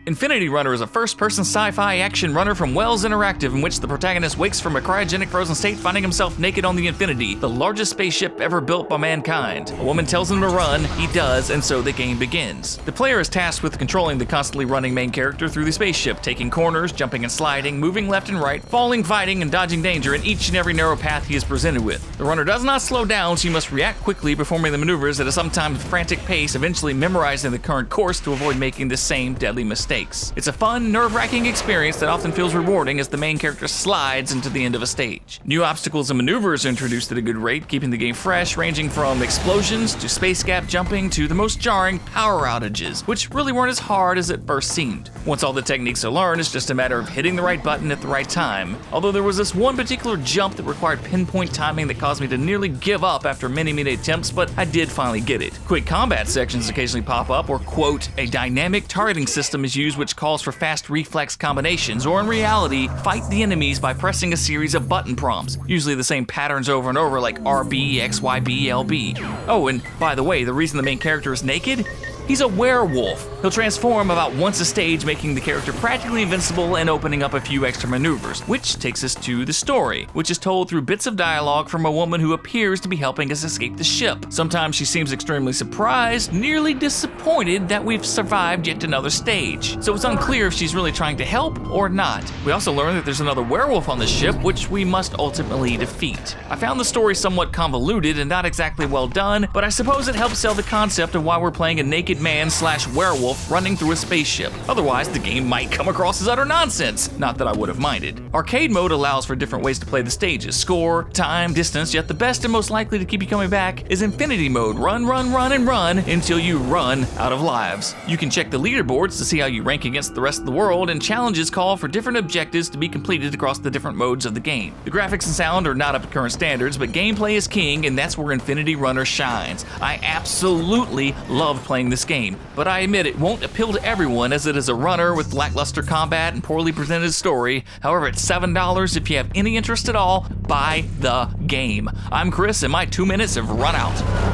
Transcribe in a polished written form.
Infinity Runner is a first-person sci-fi action runner from Wells Interactive in which the protagonist wakes from a cryogenic frozen state finding himself naked on the Infinity, the largest spaceship ever built by mankind. A woman tells him to run, he does, and so the game begins. The player is tasked with controlling the constantly running main character through the spaceship, taking corners, jumping and sliding, moving left and right, falling, fighting, and dodging danger in each and every narrow path he is presented with. The runner does not slow down, so you must react quickly, performing the maneuvers at a sometimes frantic pace, eventually memorizing the current course to avoid making the same deadly mistakes. It's a fun, nerve-wracking experience that often feels rewarding as the main character slides into the end of a stage. New obstacles and maneuvers are introduced at a good rate, keeping the game fresh, ranging from explosions to space gap jumping to the most jarring power outages, which really weren't as hard as it first seemed. Once all the techniques are learned, it's just a matter of hitting the right button at the right time. Although there was this one particular jump that required pinpoint timing that caused me to nearly give up after many attempts, but I did finally get it. Quick combat sections occasionally pop up, or quote, a dynamic targeting system is used which calls for fast reflex combinations, or in reality, fight the enemies by pressing a series of button prompts, usually the same patterns over and over like RB, XYB, LB. Oh, and by the way, the reason the main character is naked? He's a werewolf. He'll transform about once a stage, making the character practically invincible and opening up a few extra maneuvers, which takes us to the story, which is told through bits of dialogue from a woman who appears to be helping us escape the ship. Sometimes she seems extremely surprised, nearly disappointed that we've survived yet another stage. So it's unclear if she's really trying to help or not. We also learn that there's another werewolf on the ship, which we must ultimately defeat. I found the story somewhat convoluted and not exactly well done, but I suppose it helps sell the concept of why we're playing a naked man/werewolf running through a spaceship. Otherwise, the game might come across as utter nonsense. Not that I would have minded. Arcade mode allows for different ways to play the stages: score, time, distance, yet the best and most likely to keep you coming back is Infinity mode. Run, run, run, and run until you run out of lives. You can check the leaderboards to see how you rank against the rest of the world, and challenges call for different objectives to be completed across the different modes of the game. The graphics and sound are not up to current standards, but gameplay is king, and that's where Infinity Runner shines. I absolutely love playing this game, but I admit it won't appeal to everyone as it is a runner with lackluster combat and poorly presented story. However, at $7, if you have any interest at all, buy the game. I'm Chris, and my 2 minutes have run out.